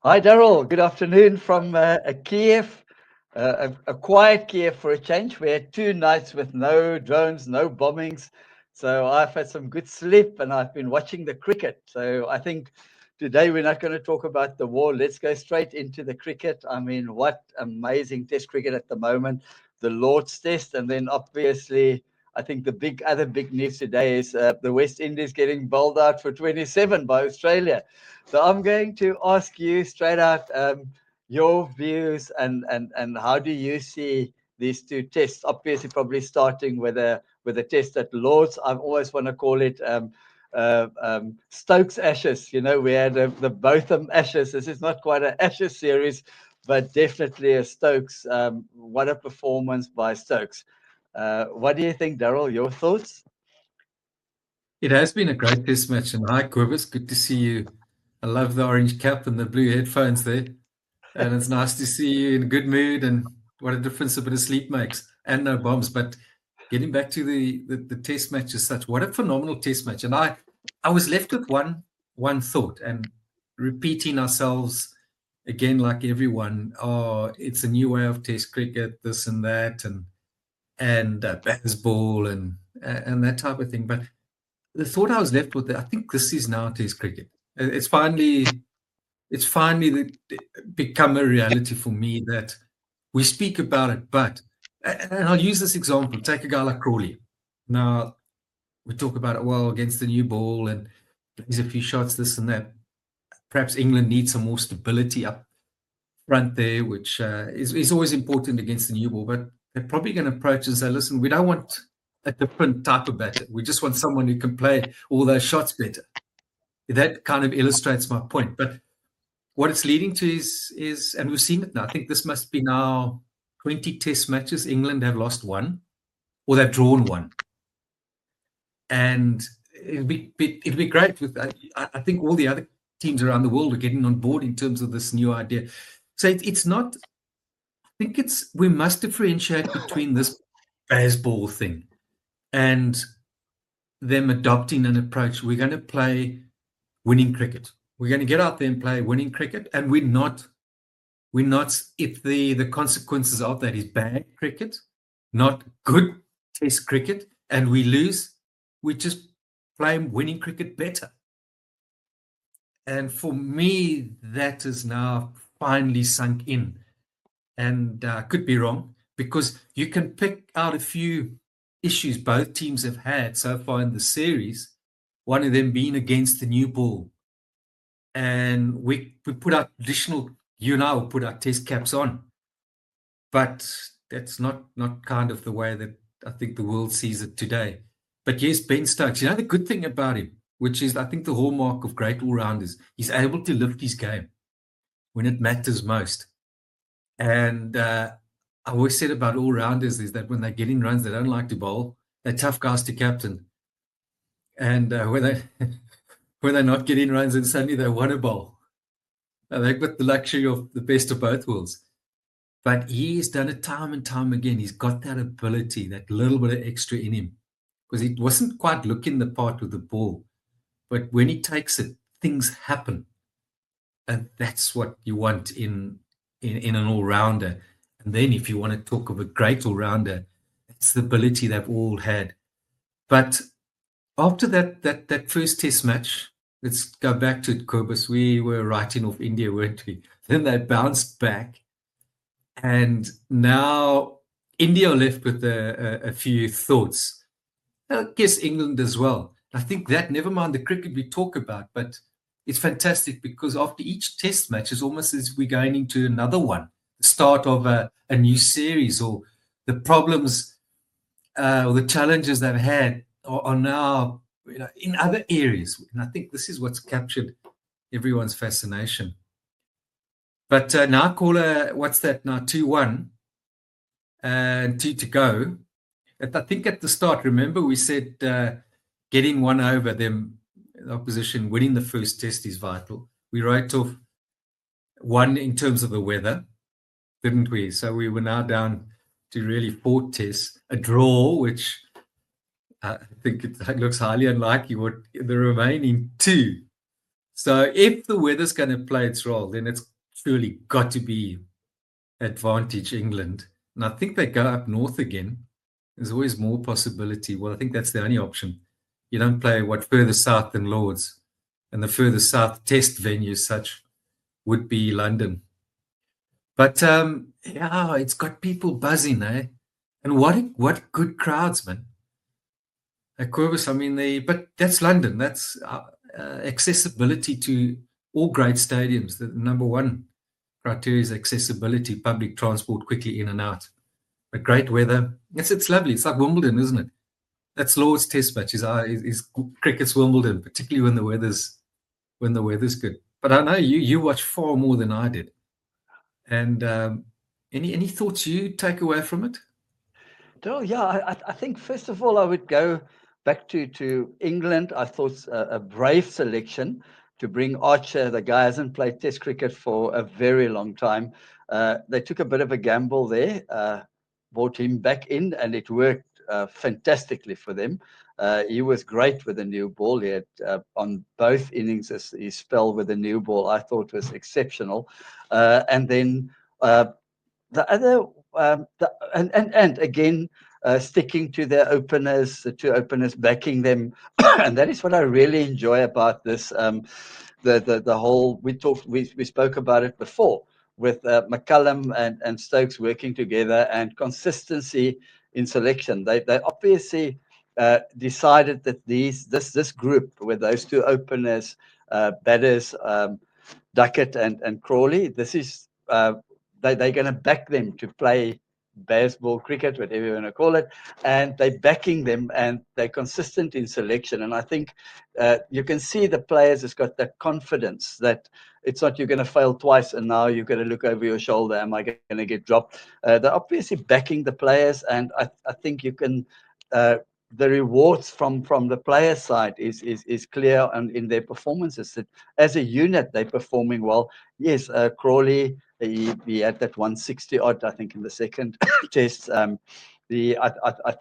Hi, Daryl. Good afternoon from Kiev, a quiet Kiev for a change. We had 2 nights with no drones, no bombings. So I've had some good sleep and I've been watching the cricket. So I think today we're not going to talk about the war. Let's go straight into the cricket. I mean, what amazing test cricket at the moment. The Lord's Test. And then obviously, I think the other big news today is the West Indies getting bowled out for 27 by Australia. So I'm going to ask you straight out your views and how do you see these two tests? Obviously, probably starting with a test at Lords. I always want to call it Stokes Ashes. You know, we had the Botham Ashes. This is not quite an Ashes series, but definitely a Stokes. What a performance by Stokes. What do you think, Daryl? Your thoughts? It has been a great test match, and hi, Cobus, good to see you. I love the orange cap and the blue headphones there, and it's nice to see you in a good mood. And what a difference a bit of sleep makes, and no bombs. But getting back to the test match as such, what a phenomenal test match! And I was left with one thought, and repeating ourselves again, like everyone. Oh, it's a new way of test cricket, this and that, and baseball and that type of thing. But the thought I was left with, I think this is now Test cricket. It's finally become a reality for me that we speak about it. But and I'll use this example. Take a guy like Crawley. Now we talk about it well against the new ball and there's a few shots, this and that. Perhaps England needs some more stability up front there, which is always important against the new ball. But they're probably going to approach and say, listen, we don't want a different type of batter. We just want someone who can play all those shots better. That kind of illustrates my point. But what it's leading to is, and we've seen it now. I think this must be now 20 Test matches. England have lost one, or they've drawn one, and it'd be great with. I think all the other teams around the world are getting on board in terms of this new idea. So it's not. I think we must differentiate between this baseball thing and them adopting an approach. We're going to play winning cricket. We're going to get out there and play winning cricket, and we're not if the consequences of that is bad cricket, not good test cricket, and we lose, we just play winning cricket better. And for me, that has now finally sunk in, and could be wrong because you can pick out a few issues both teams have had so far in the series. One of them being against the new ball, and we put our traditional, you and I will put our test caps on, but that's not kind of the way that I think the world sees it today. But yes, Ben Stokes, the good thing about him, which is I think the hallmark of great all-rounders, he's able to lift his game when it matters most. And I always said about all-rounders is that when they get in runs, they don't like to bowl. They're tough guys to captain. And when they when they're not getting runs and suddenly they want to bowl, they've got the luxury of the best of both worlds. But he's done it time and time again. He's got that ability, that little bit of extra in him, because he wasn't quite looking the part with the ball. But when he takes it, things happen. And that's what you want in an all-rounder. And then if you want to talk of a great all-rounder, it's the ability they've all had. But after that first test match, let's go back to it, Cobus. We were writing off India, weren't we? Then they bounced back. And now India are left with a few thoughts. I guess England as well. I think that, never mind the cricket we talk about, but it's fantastic because after each test match, it's almost as we're going into another one, the start of a new series, or the problems or the challenges they've had are now in other areas. And I think this is what's captured everyone's fascination. But now, caller, what's that now? 2-1 and 2 to go. I think at the start, remember we said getting one over them, the opposition, winning the first test is vital. We wrote off one in terms of the weather, didn't we? So we were now down to really 4 tests, a draw, which I think it looks highly unlikely, what the remaining 2. So if the weather's going to play its role, then it's surely got to be advantage England. And I think they go up north again. There's always more possibility. Well, I think that's the only option. You don't play further south than Lords, and the further south test venue such would be London. But yeah, it's got people buzzing, eh? And what good crowds, man. At Corvus, I mean, but that's London. That's accessibility to all great stadiums. The number one criteria is accessibility, public transport quickly in and out. But great weather. It's lovely. It's like Wimbledon, isn't it? That's Lord's Test match. Is cricket's Wimbledon, particularly when the weather's good. But I know you watch far more than I did. And any thoughts you take away from it? Daryll, yeah, I think first of all I would go back to England. I thought a brave selection to bring Archer. The guy hasn't played Test cricket for a very long time. They took a bit of a gamble there, brought him back in, and it worked fantastically for them. He was great with the new ball. He had on both innings his spell with the new ball I thought was exceptional. And then the other and again sticking to their openers, the two openers backing them, and that is what I really enjoy about this. The whole we spoke about it before with McCullum and Stokes working together and consistency in selection. They obviously decided that this group with those two openers, batters. Duckett and Crawley. This is they're going to back them to play baseball, cricket, whatever you want to call it, and they're backing them and they're consistent in selection. And I think you can see the players has got that confidence that it's not you're going to fail twice and now you're going to look over your shoulder. Am I going to get dropped? They're obviously backing the players, and I think you can. The rewards from the player side is clear and in their performances that as a unit they're performing well. Yes, Crawley he had that 160 odd I think in the second test. I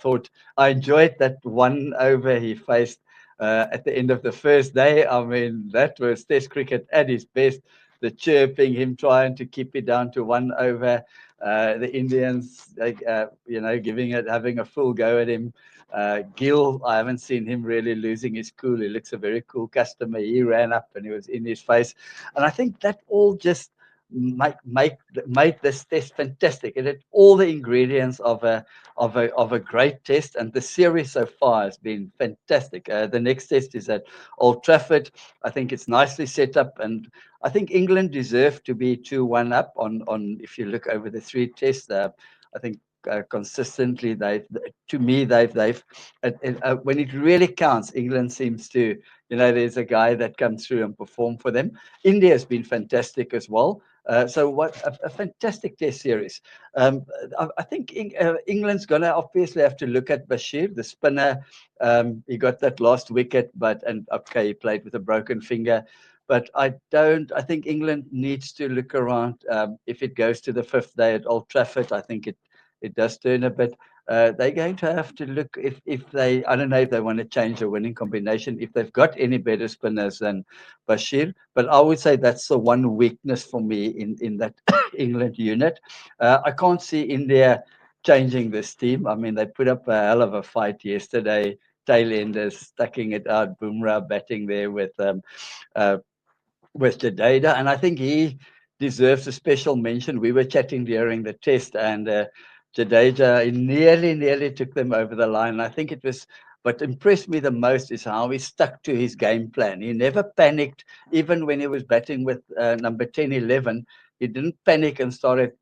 thought I enjoyed that one over he faced at the end of the first day. I mean that was Test cricket at its best. The chirping, him trying to keep it down to one over. The Indians, having a full go at him. Gill, I haven't seen him really losing his cool. He looks a very cool customer. He ran up and he was in his face. And I think that all just made this test fantastic. It had all the ingredients of a great test, and the series so far has been fantastic. The next test is at Old Trafford. I think it's nicely set up, and I think England deserve to be 2-1 up on. If you look over the three tests, I think consistently they've when it really counts, England seems to, there's a guy that comes through and perform for them. India has been fantastic as well. So what a fantastic test series. I think England's going to obviously have to look at Bashir, the spinner. He got that last wicket, and okay, he played with a broken finger. But I think England needs to look around. If it goes to the fifth day at Old Trafford, I think it does turn a bit. They're going to have to look if they, I don't know if they want to change the winning combination, if they've got any better spinners than Bashir. But I would say that's the one weakness for me in that England unit. I can't see India changing this team. I mean, they put up a hell of a fight yesterday. Tailenders stucking it out, Bumrah batting there uh, with Jadeja, and I think he deserves a special mention. We were chatting during the test, and Jadeja nearly took them over the line. I think it was what impressed me the most is how he stuck to his game plan. He never panicked, even when he was batting with number 10, 11. He didn't panic and started,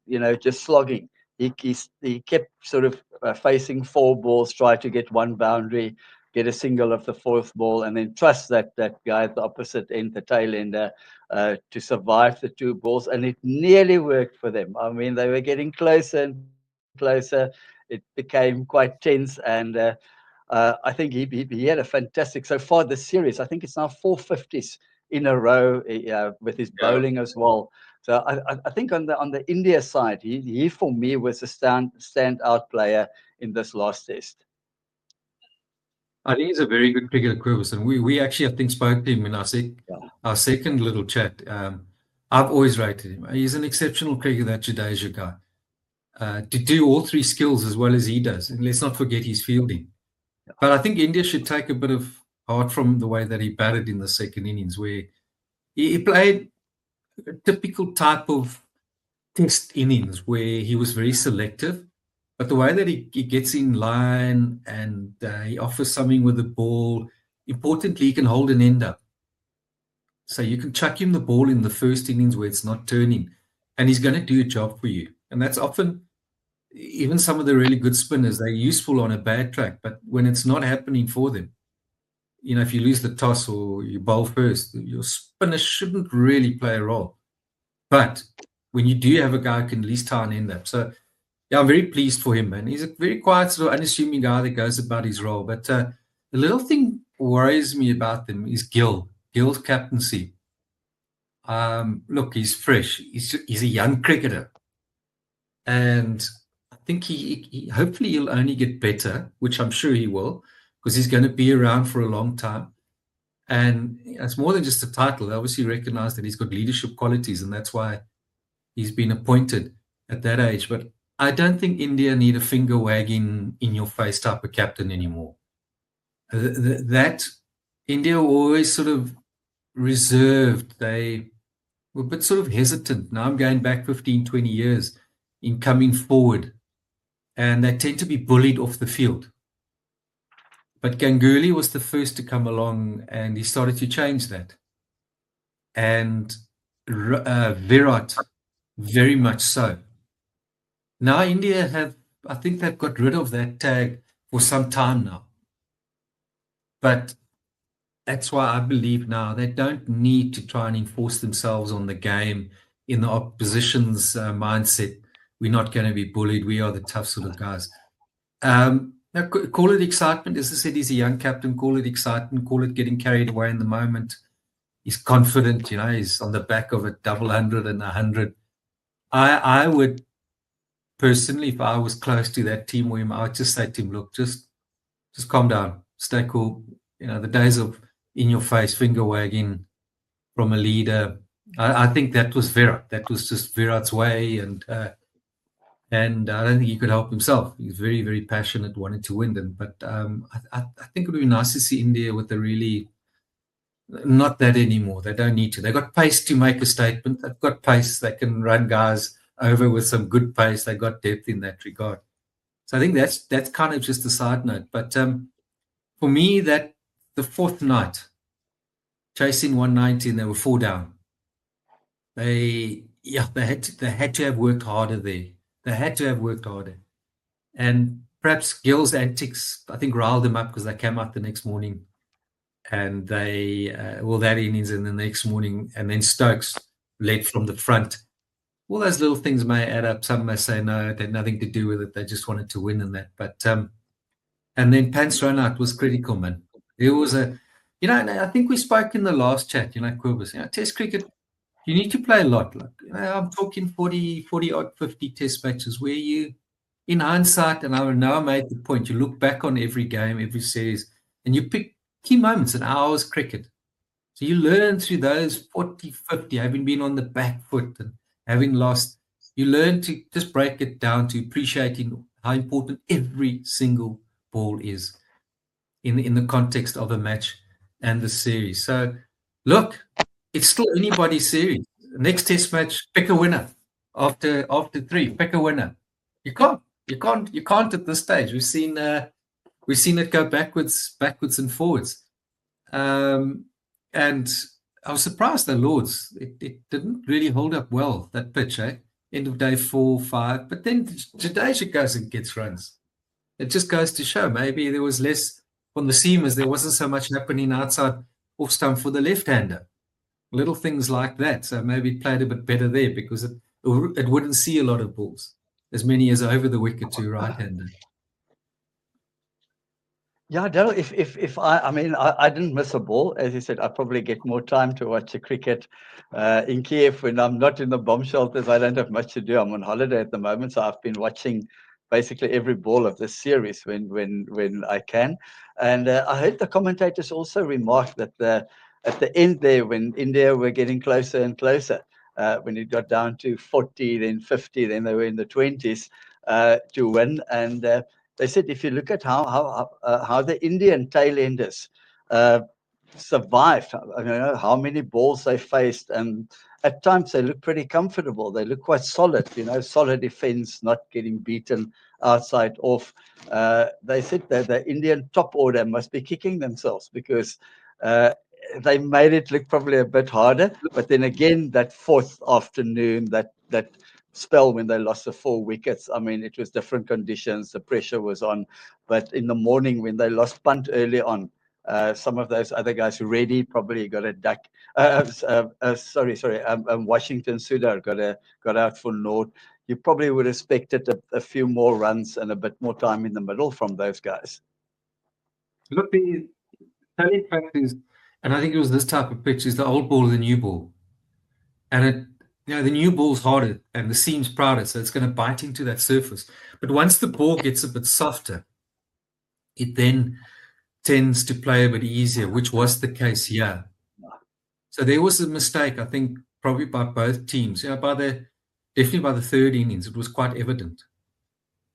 just slogging. He kept sort of facing four balls, try to get one boundary, get a single of the fourth ball, and then trust that guy at the opposite end, the tail ender, to survive the two balls. And it nearly worked for them. I mean, they were getting closer and closer. It became quite tense, and I think he had a fantastic so far this series. I think it's now 450s in a row with his bowling as well. So I think on the India side, he for me was a standout player in this last test. I think he's a very good cricketer, Quibus, and we actually I think spoke to him in our Yeah. second little chat. I've always rated him. He's an exceptional cricketer, that Jadeja guy. To do all three skills as well as he does. And let's not forget his fielding. But I think India should take a bit of heart from the way that he batted in the second innings, where he played a typical type of test innings where he was very selective. But the way that he gets in line and he offers something with the ball, importantly, he can hold an end up. So you can chuck him the ball in the first innings where it's not turning, and he's going to do a job for you. And that's often, even some of the really good spinners, they're useful on a bad track, but when it's not happening for them, if you lose the toss or you bowl first, your spinner shouldn't really play a role. But when you do have a guy who can at least tie an end up. So, yeah, I'm very pleased for him, man. He's a very quiet, sort of unassuming guy that goes about his role. But the little thing worries me about them is Gill's captaincy. Look, he's fresh. He's a young cricketer. And I think he hopefully he'll only get better, which I'm sure he will, because he's going to be around for a long time. And it's more than just a title. They obviously recognize that he's got leadership qualities, and that's why he's been appointed at that age. But I don't think India need a finger wagging in your face type of captain anymore. That India were always sort of reserved. They were a bit sort of hesitant. Now I'm going back 15, 20 years in coming forward, and they tend to be bullied off the field. But Ganguly was the first to come along, and he started to change that. And Virat, very much so. Now India I think they've got rid of that tag for some time now. But that's why I believe now they don't need to try and enforce themselves on the game in the opposition's mindset. We're not going to be bullied. We are the tough sort of guys. Now, call it excitement. As I said, he's a young captain. Call it excitement. Call it getting carried away in the moment. He's confident. He's on the back of a double 100 and 100. I would personally, if I was close to that team with him, I would just say to him, look, just calm down. Stay cool. The days of in your face, finger wagging from a leader. I think that was Virat. That was just Virat's way, and I don't think he could help himself. He's very, very passionate, wanted to win them. But I think it would be nice to see India with a really not that anymore. They don't need to. They've got pace to make a statement. They've got pace. They can run guys over with some good pace. They've got depth in that regard. So I think that's kind of just a side note. But for me, that the fourth night, chasing 190 and they were 4 down. They had to have worked harder there. They had to have worked harder. And perhaps Gill's antics, I think, riled them up because they came out the next morning and that innings and the next morning, and then Stokes led from the front. All those little things may add up. Some may say, no, it had nothing to do with it. They just wanted to win in that. But, and then Pants Ronat was critical, man. It was and I think we spoke in the last chat, Quibus, Test cricket, you need to play a lot. Like, I'm talking 40 odd 50 test matches where you, in hindsight, and I know I made the point, you look back on every game, every series, and you pick key moments in hours cricket. So you learn through those 40, 50, having been on the back foot and having lost, you learn to just break it down to appreciating how important every single ball is in the context of a match and the series. So, look, it's still anybody's series. Next test match, pick a winner. After 3, pick a winner. You can't at this stage. We've seen it go backwards and forwards. And I was surprised, the Lords. It didn't really hold up well, that pitch, end of day 4, 5. But then Jadeja goes and gets runs. It just goes to show maybe there was less on the seamers. There wasn't so much happening outside off stump for the left-hander. Little things like that. So maybe it played a bit better there because it wouldn't see a lot of balls, as many as over the wicket to right-hander. Yeah, Daryll, if I didn't miss a ball. As you said, I probably get more time to watch the cricket in Kiev when I'm not in the bomb shelters. I don't have much to do. I'm on holiday at the moment, so I've been watching basically every ball of this series when I can. And I heard the commentators also remark that at the end there, when India were getting closer and closer, when it got down to 40, then 50, then they were in the 20s to win. And they said if you look at how the Indian tailenders survived, I know how many balls they faced, and at times they look pretty comfortable. They look quite solid, solid defense, not getting beaten outside off. They said that the Indian top order must be kicking themselves because they made it look probably a bit harder. But then again, that fourth afternoon, that spell when they lost the 4 wickets, I mean, it was different conditions. The pressure was on. But in the morning when they lost punt early on, some of those other guys, Reddy probably got a duck. Washington Sudar got out for naught. You probably would have expected a few more runs and a bit more time in the middle from those guys. Look, the telling fact is, and I think it was this type of pitch, is the old ball or the new ball. And the new ball's harder and the seam's prouder, so it's going to bite into that surface. But once the ball gets a bit softer, it then tends to play a bit easier, which was the case here. So there was a mistake, I think, probably by both teams. Definitely by the third innings, it was quite evident.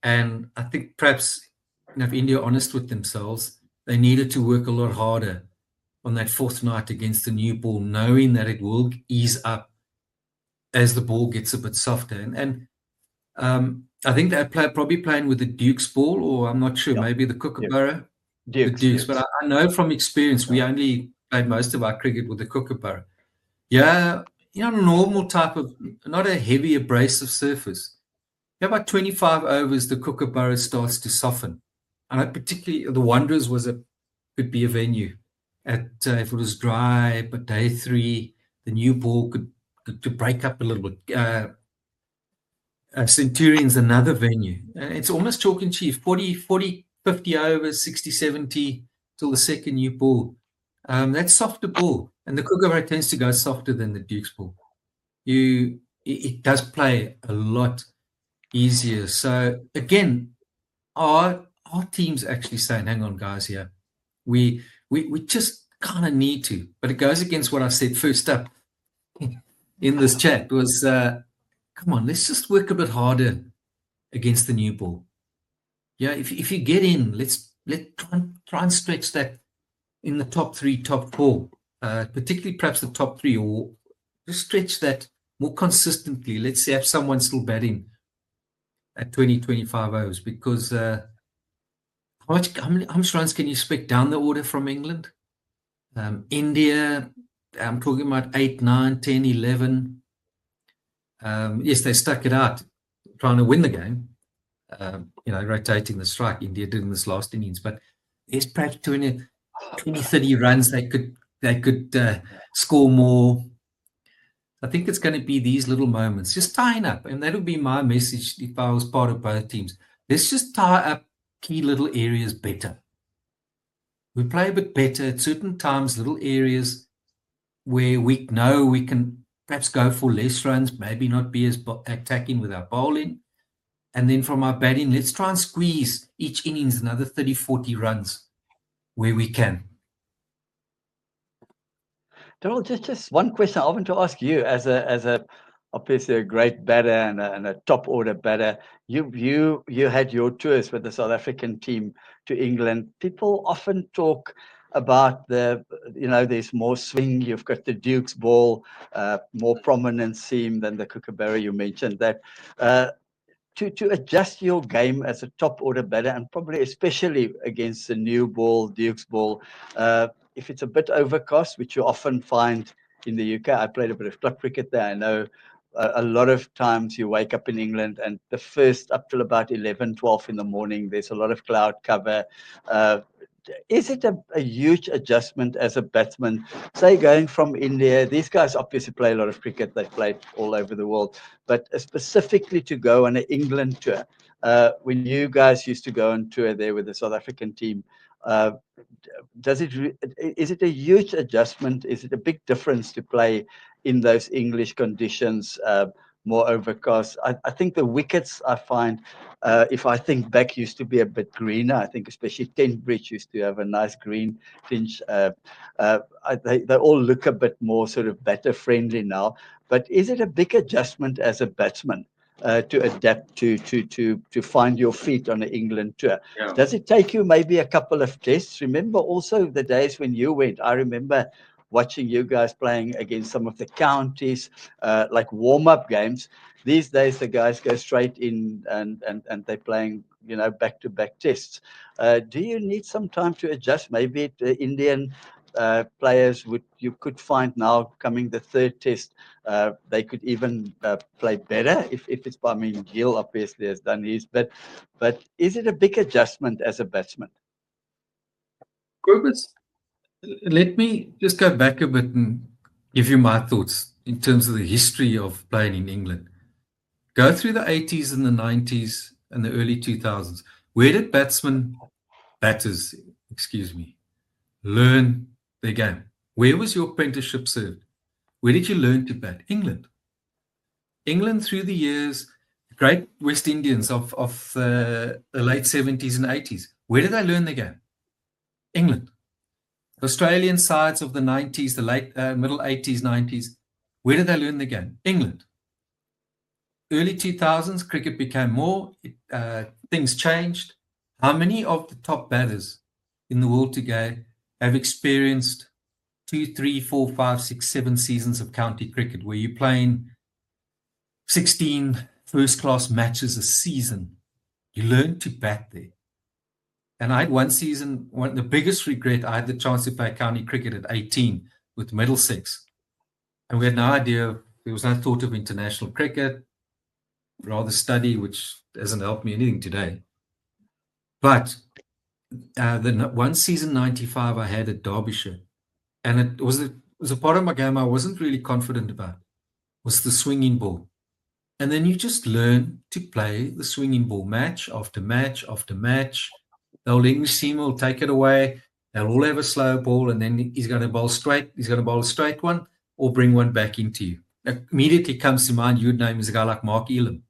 And I think perhaps, if India are honest with themselves, they needed to work a lot harder on that fourth night against the new ball, knowing that it will ease up as the ball gets a bit softer. And I think they're probably playing with the Duke's ball, or I'm not sure, maybe the Kookaburra. Dukes. But I know from experience, we only played most of our cricket with the Kookaburra. Yeah, normal type of, not a heavy abrasive surface. About 25 overs, the Kookaburra starts to soften. And particularly the Wanderers could be a venue. If it was dry, but day 3, the new ball could break up a little bit. Centurion's another venue. It's almost chalk and cheese, 40, 50 overs, 60, 70 till the second new ball. That's softer ball. And the Kookaburra tends to go softer than the Duke's ball. It does play a lot easier. So again, our team's actually saying, hang on, guys, here. We just kind of need to. But it goes against what I said first up in this chat was, come on, let's just work a bit harder against the new ball. Yeah, if you get in, let's try and stretch that in the top 3, top 4, particularly perhaps the top 3, or just stretch that more consistently. Let's have someone still batting at 20, 25 overs, because how much runs can you expect down the order from England? India, I'm talking about 8, 9, 10, 11. Yes, they stuck it out trying to win the game, rotating the strike. India did in this last innings, but there's perhaps 20, 30 runs they could score more. I think it's going to be these little moments, just tying up. And that would be my message if I was part of both teams. Let's just tie up key little areas better. We play a bit better at certain times, little areas where we know we can perhaps go for less runs, maybe not be as attacking with our bowling. And then from our batting, let's try and squeeze each innings another 30, 40 runs where we can. Daryll, just one question I want to ask you as a obviously a great batter and a top order batter. You had your tours with the South African team to England. People often talk about there's more swing. You've got the Duke's ball, more prominent seam than the Kookaburra. You mentioned that. To adjust your game as a top order batter, and probably especially against the new ball, Duke's ball, if it's a bit overcast, which you often find in the UK. I played a bit of club cricket there. I know a lot of times you wake up in England and the first up till about 11, 12 in the morning, there's a lot of cloud cover. Is it a huge adjustment as a batsman, say going from India? These guys obviously play a lot of cricket. They've played all over the world, but specifically to go on an England tour, when you guys used to go on tour there with the South African team, is it a huge adjustment? Is it a big difference to play in those English conditions, more overcast. I think the wickets, I find, if I think back, used to be a bit greener. I think especially Tent Bridge used to have a nice green tinge. They all look a bit more sort of batter friendly now. But is it a big adjustment as a batsman? To adapt to find your feet on the England tour. Yeah. Does it take you maybe a couple of tests? Remember also the days when you went. I remember watching you guys playing against some of the counties, like warm-up games. These days, the guys go straight in and they're playing, back-to-back tests. Do you need some time to adjust? Maybe the Indian players you could find now coming the third test, they could even play better if it's. I mean, Gill obviously has done his, but is it a big adjustment as a batsman? Cobus, let me just go back a bit and give you my thoughts in terms of the history of playing in England. Go through the 80s and the 90s and the early 2000s. Where did batters, excuse me, learn their game? Where was your apprenticeship served? Where did you learn to bat? England. England through the years, great West Indians of the late 70s and 80s. Where did they learn the game? England. Australian sides of the 90s, the late middle 80s, 90s. Where did they learn the game? England. Early 2000s, cricket became more, things changed. How many of the top batters in the world today have experienced 2, 3, 4, 5, 6, 7 seasons of county cricket where you're playing 16 first-class matches a season? You learn to bat there. And I had one season, the biggest regret, I had the chance to play county cricket at 18 with Middlesex. And we had no idea, there was no thought of international cricket, rather study, which doesn't help me anything today. But the one season 95 I had at Derbyshire, and it was a part of my game I wasn't really confident about, was the swinging ball. And then you just learn to play the swinging ball match after match after match. The old English team will take it away. They'll all have a slow ball, and then he's going to bowl straight. He's going to bowl a straight one or bring one back into you. Immediately comes to mind, your name is a guy like Mark Elam.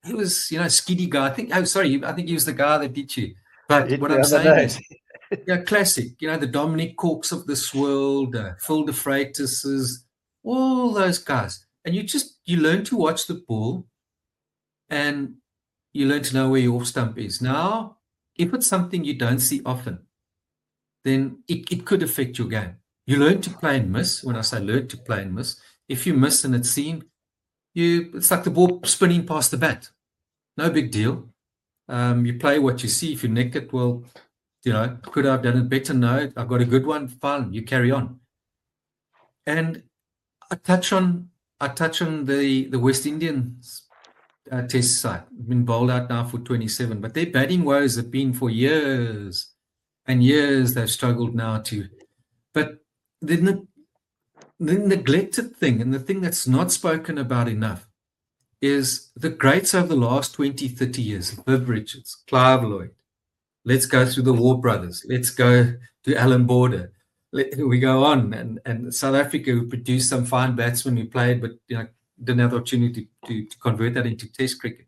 He was, skiddy guy. I think he was the guy that beat you. But what I'm saying is, classic. The Dominic Corks of this world, Phil de Freitas's, all those guys. And you learn to watch the ball, and you learn to know where your off stump is. Now, if it's something you don't see often, then it could affect your game. You learn to play and miss. When I say learn to play and miss, if you miss and it's seen, it's like the ball spinning past the bat. No big deal. You play what you see. If you nick it, well, could I have done it better? No, I got a good one. Fine, you carry on. And I touch on the West Indians test side. Been bowled out now for 27, but their batting woes have been for years and years. They've struggled now to. But the neglected thing, and the thing that's not spoken about enough, is the greats over the last 20, 30 years. Viv Richards, Clive Lloyd. Let's go through the War Brothers. Let's go to Alan Border. We go on. And South Africa, who produced some fine batsmen who played, but didn't have the opportunity to convert that into Test cricket.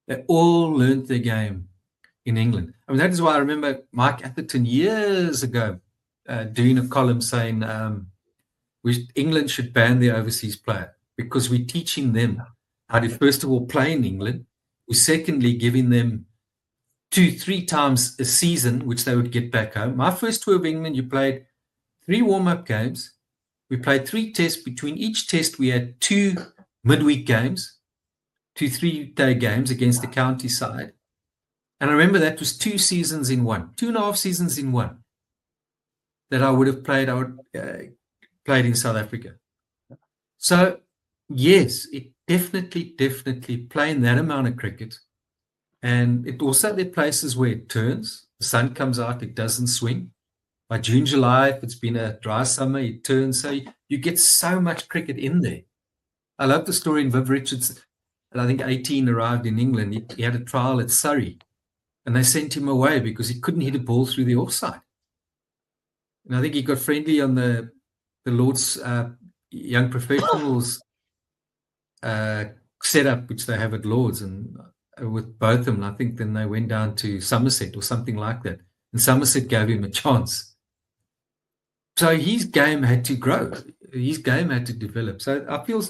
They all learned their game in England. I mean, that is why I remember Mike Atherton years ago doing a column saying England should ban the overseas player because we're teaching them how to, first of all, play in England. We're secondly giving them 2-3 times a season, which they would get back home. My first tour of England, you played 3 warm-up games. We played 3 tests. Between each test, we had 2 midweek games, 2 3-day games against the county side. And I remember that was 2 seasons in one, 2.5 seasons in one that I would have played. I would played in South Africa. So, yes, it definitely playing that amount of cricket. And it also, there are places where it turns. The sun comes out, it doesn't swing. By June, July, if it's been a dry summer, it turns. So you get so much cricket in there. I love the story in Viv Richards. I think 18 arrived in England. He had a trial at Surrey. And they sent him away because he couldn't hit a ball through the offside. And I think he got friendly on the Lord's young professionals uh, setup which they have at Lords, and with both of them, I think then they went down to Somerset or something like that, and Somerset gave him a chance. So his game had to grow, his game had to develop. So I feel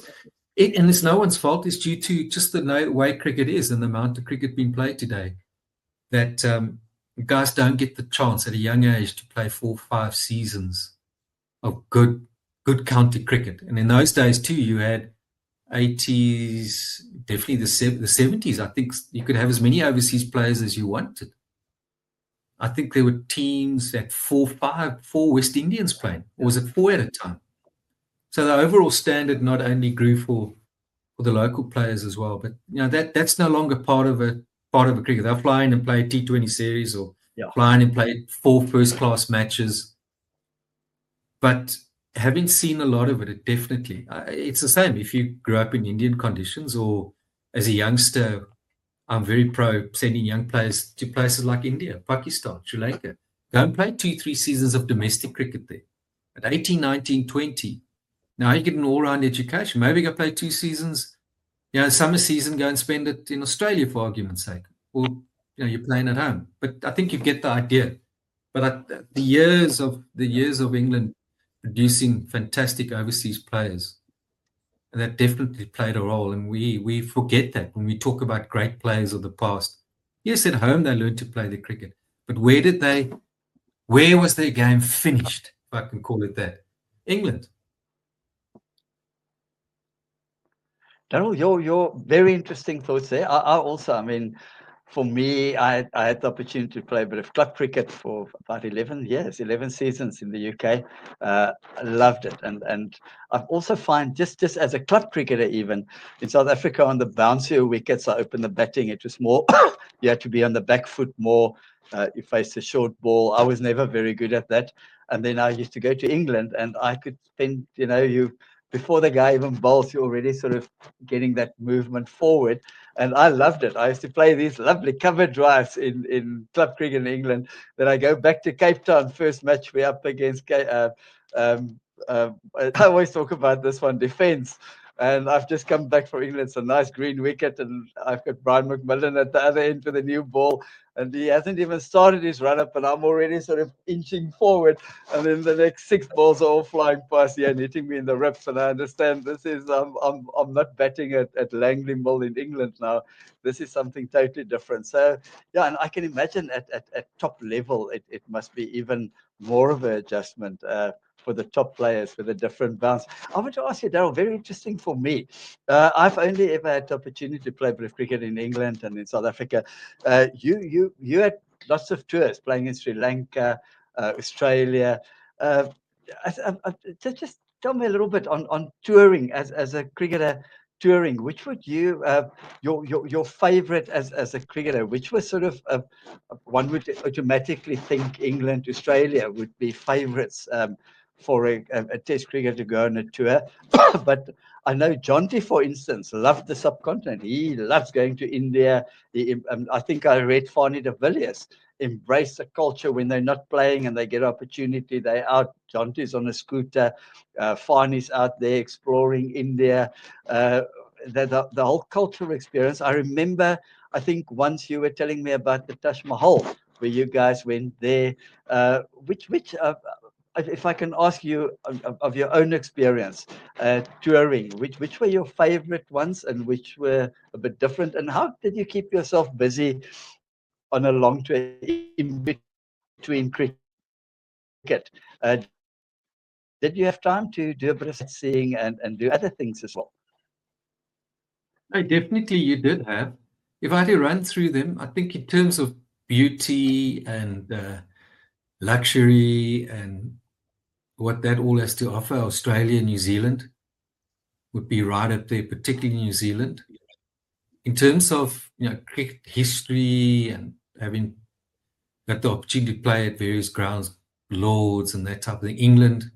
it, and it's no one's fault. It's due to just the way cricket is and the amount of cricket being played today, that guys don't get the chance at a young age to play 4 or 5 seasons of good county cricket. And in those days too, you had 80s, definitely the 70s. I think you could have as many overseas players as you wanted. I think there were teams at 4 West Indians playing, or was it 4 at a time? So the overall standard not only grew for the local players as well, but that's no longer part of a cricket. They'll fly in and play a T20 series, or fly in and play 4 first-class matches. But having seen a lot of it definitely, it's the same. If you grew up in Indian conditions, or as a youngster, I'm very pro sending young players to places like India, Pakistan, Sri Lanka. Go and play 2, 3 seasons of domestic cricket there. At 18, 19, 20, now you get an all-round education. Maybe go play 2 seasons, summer season, go and spend it in Australia for argument's sake. Or, you're playing at home. But I think you get the idea. But the years of England producing fantastic overseas players, that definitely played a role, and we forget that when we talk about great players of the past. Yes, at home they learned to play the cricket, but where was their game finished, if I can call it that? England. Daryll, your very interesting thoughts there. I also, I mean, for me, I had the opportunity to play a bit of club cricket for about 11 years, 11 seasons in the UK. I loved it. And I've also find just as a club cricketer, even in South Africa, on the bouncier wickets, I opened the batting. It was more, you had to be on the back foot more. You faced a short ball. I was never very good at that. And then I used to go to England, and I could spend, before the guy even bowls, you're already sort of getting that movement forward. And I loved it. I used to play these lovely cover drives in club cricket in England. Then I go back to Cape Town, first match we're up against. Um, I always talk about this one, defence. And I've just come back from England. It's a nice green wicket, and I've got Brian McMillan at the other end with a new ball. And he hasn't even started his run up, and I'm already sort of inching forward. And then the next 6 balls are all flying past here and hitting me in the ribs. And I understand this is I'm not batting at Langley Mill in England now. This is something totally different. So yeah, and I can imagine at top level it must be even more of an adjustment for the top players with a different bounce. I want to ask you, Daryll, very interesting for me. I've only ever had the opportunity to play a bit of cricket in England and in South Africa. You had lots of tours playing in Sri Lanka, Australia. Just tell me a little bit on touring as a cricketer. Touring, which would you your favorite as a cricketer? Which was sort of one would automatically think England, Australia would be favourites for a Test cricket to go on a tour. But I know Jonty, for instance, loved the subcontinent. He loves going to India. I think I read Fani de Villiers embrace the culture when they're not playing and they get opportunity. They're out. Jonty's on a scooter. Fani's out there exploring India. The whole cultural experience. I remember, I think once you were telling me about the Taj Mahal, where you guys went there. Which if I can ask you of your own experience touring, which were your favorite ones and which were a bit different, and how did you keep yourself busy on a long tour in between cricket? Did you have time to do a bit of sightseeing and do other things as well? No, definitely you did have. If I had to run through them, I think in terms of beauty and luxury and what that all has to offer, Australia, New Zealand would be right up there, particularly New Zealand. In terms of cricket history and having got the opportunity to play at various grounds, Lords and that type of thing, England.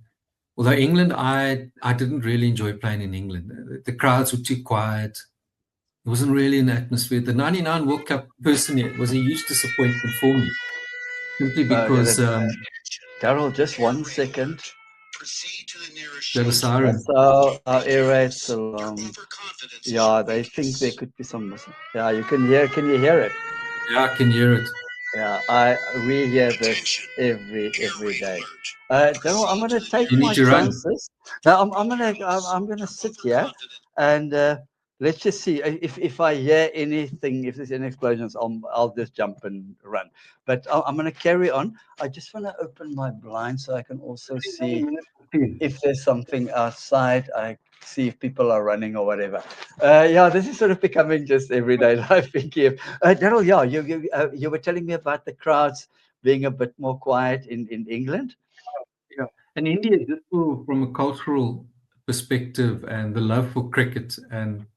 Although England, I didn't really enjoy playing in England. The crowds were too quiet. It wasn't really an atmosphere. The '99 World Cup, personally, was a huge disappointment for me, simply because Daryll, just 1 second. Got a siren. That's our air raid's alarm. Yeah, they think there could be some. Yeah, you can hear. Can you hear it? Yeah, I can hear it. Yeah, we hear this every day. Daryl, I'm going to take You need my to run. chances. Now I'm gonna sit here, and let's just see if I hear anything. If there's any explosions, I'll just jump and run. But I'm going to carry on. I just want to open my blind so I can also see if there's something outside. I see if people are running or whatever. Yeah, this is sort of becoming just everyday life in Kiev. Daryl, yeah, you were telling me about the crowds being a bit more quiet in England. Yeah. And India, just from a cultural perspective and the love for cricket and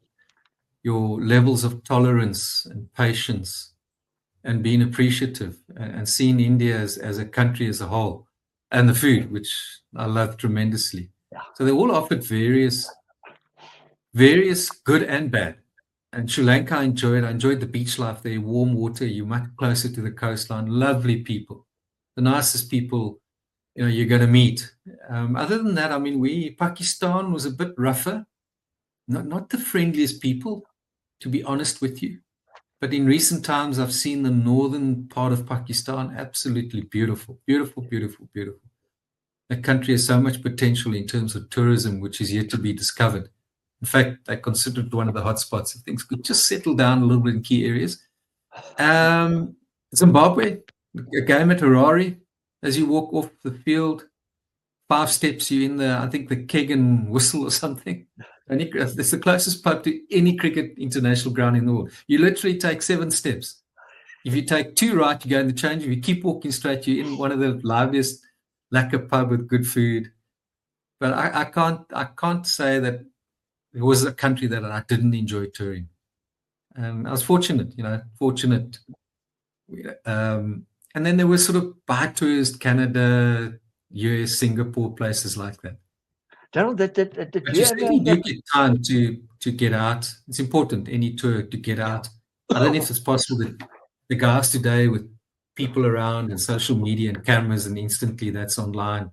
your levels of tolerance and patience and being appreciative and seeing India as a country as a whole and the food, which I love tremendously. Yeah. So they all offered various good and bad. And Sri Lanka I enjoyed. I enjoyed the beach life there, warm water, you're much closer to the coastline, lovely people, the nicest people you're going to meet. Other than that, I mean, Pakistan was a bit rougher, not the friendliest people, to be honest with you. But in recent times, I've seen the northern part of Pakistan absolutely beautiful, beautiful, beautiful, beautiful. The country has so much potential in terms of tourism, which is yet to be discovered. In fact, I consider it one of the hotspots. If things could just settle down a little bit in key areas. Zimbabwe, a game at Harare, as you walk off the field, 5 steps you're in the, I think the keg and whistle or something. It's the closest pub to any cricket international ground in the world. You literally take 7 steps. If you take 2 right, you go in the change. If you keep walking straight, you're in one of the liveliest lacquer pub with good food. But I can't say that it was a country that I didn't enjoy touring. I was fortunate, fortunate. And then there were sort of by tours, Canada, US, Singapore, places like that. Daryl, did But you you ever certainly end do up? get time to get out. It's important, any tour, to get out. I don't know if it's possible that the guys today with people around and social media and cameras and instantly that's online,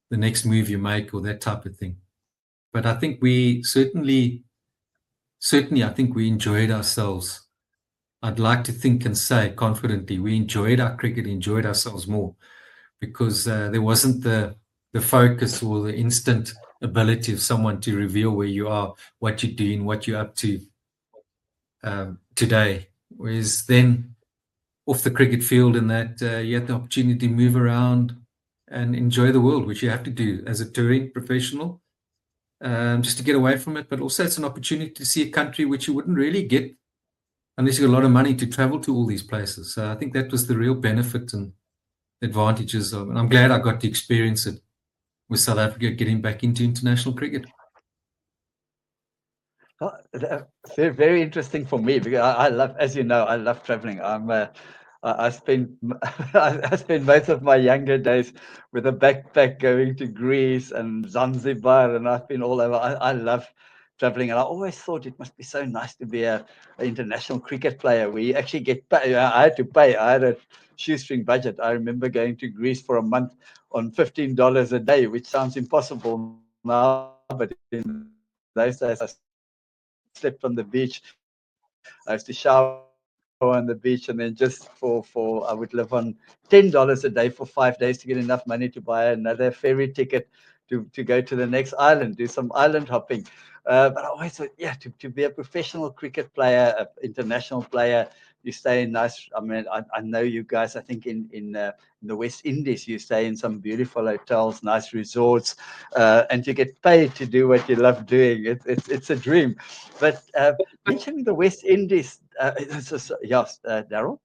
the next move you make or that type of thing. But I think we certainly, I think we enjoyed ourselves. I'd like to think and say confidently we enjoyed our cricket, enjoyed ourselves more because there wasn't the focus or the instant ability of someone to reveal where you are, what you're doing, what you're up to today. Whereas then off the cricket field and that you had the opportunity to move around and enjoy the world, which you have to do as a touring professional, just to get away from it. But also it's an opportunity to see a country which you wouldn't really get unless you got a lot of money to travel to all these places. So I think that was the real benefit and advantages of, and I'm glad I got to experience it with South Africa getting back into international cricket. Very, very interesting for me because I love, as you know, I love traveling. I spend I spend most of my younger days with a backpack going to Greece and Zanzibar, and I've been all over. I love traveling, and I always thought it must be so nice to be an international cricket player. We actually get paid. I had to pay. I had a shoestring budget. I remember going to Greece for a month on $15 a day, which sounds impossible now, but in those days I slept on the beach. I used to shower on the beach, and then just for I would live on $10 a day for 5 days to get enough money to buy another ferry ticket to go to the next island, do some island hopping. But I always thought, yeah, to be a professional cricket player, international player, you stay in nice. I mean, I know you guys. I think in the West Indies, you stay in some beautiful hotels, nice resorts, and you get paid to do what you love doing. It's a dream. But mentioning the West Indies, yes, Daryl.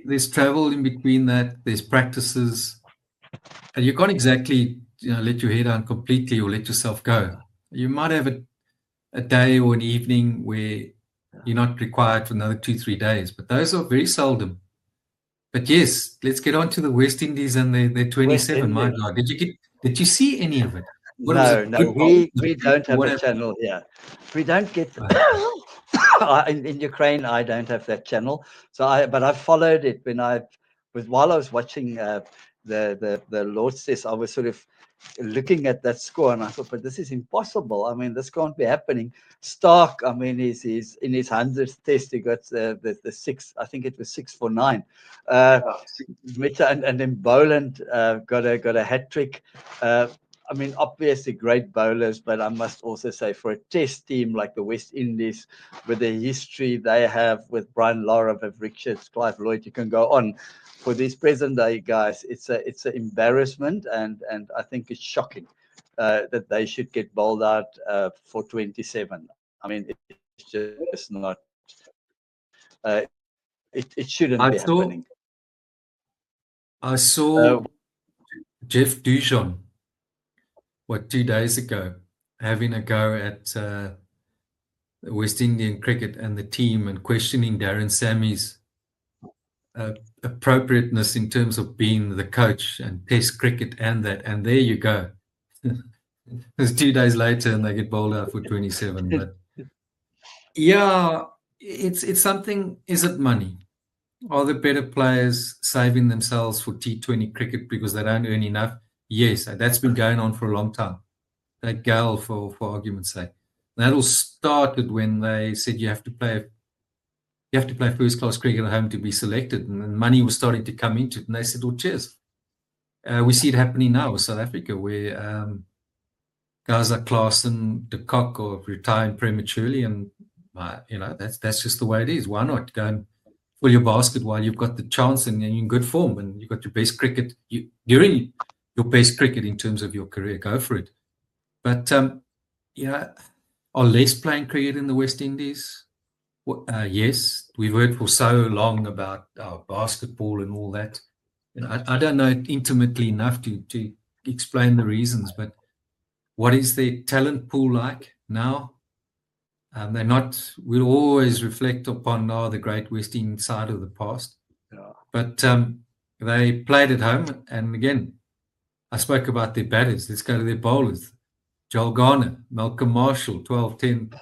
There's travel in between that, there's practices, and you can't exactly let your hair down completely or let yourself go. You might have a day or an evening where you're not required for another 2 3 days, but those are very seldom. But yes, let's get on to the West Indies and their West 27. My Indies. God, did you see any of it? What was No, it? no, Good bowls? Was we it cricket don't or have what a happened? channel here. We don't get Uh, in Ukraine. I don't have that channel. But I followed it when I was while I was watching the Lord's Test, I was sort of looking at that score and I thought, but this is impossible. I mean, this can't be happening. Stark, I mean, he's in his 100th test, he got the six, I think it was 6 for 9. And then Boland got a hat trick. I mean, obviously great bowlers, but I must also say for a test team like the West Indies, with the history they have with Brian Lara, Viv Richards, Clive Lloyd, you can go on. For these present day guys, it's an embarrassment, and I think it's shocking that they should get bowled out for 27. I mean, it's just not. It shouldn't be happening. I saw Jeff Dujon, 2 days ago, having a go at West Indian cricket and the team and questioning Darren Sammy's appropriateness in terms of being the coach and test cricket and that. And there you go. It's 2 days later and they get bowled out for 27. But yeah, it's something. Is it money? Are the better players saving themselves for T20 cricket because they don't earn enough? Yes, that's been going on for a long time. That Gale, for argument's sake. That all started when they said you have to play first class cricket at home to be selected, and money was starting to come into it. And they said, "Oh, cheers." We see it happening now with South Africa, where guys like Klaasen, de Kock are retiring prematurely, and that's just the way it is. Why not go and fill your basket while you've got the chance and you're in good form and you've got your best cricket during your best cricket in terms of your career? Go for it. But are less playing cricket in the West Indies? Yes, we've heard for so long about basketball and all that. I don't know it intimately enough to explain the reasons, but what is their talent pool like now? They're not. We'll always reflect upon the great West Indian side of the past, but they played at home. And again, I spoke about their batters. Let's go to their bowlers. Joel Garner, Malcolm Marshall, 12, 10,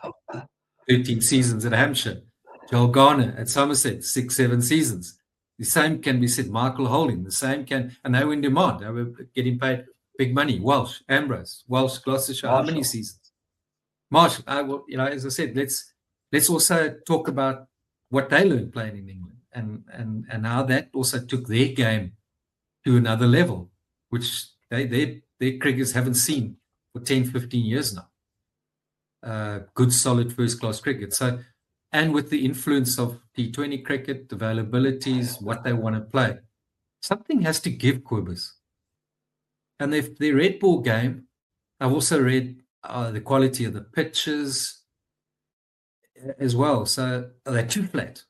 13 seasons at Hampshire. Joel Garner at Somerset, 6, 7 seasons. The same can be said. Michael Holding, the same can, and they were in demand. They were getting paid big money. Welsh, Ambrose, Welsh, Gloucestershire. How many seasons? Marshall. As I said, let's also talk about what they learned playing in England and how that also took their game to another level, which their cricketers haven't seen for 10, 15 years now. Good, solid first-class cricket. So, and with the influence of T20 cricket, availabilities, what they want to play, something has to give, Quibus. And their red ball game, I've also read the quality of the pitches as well. So they're too flat.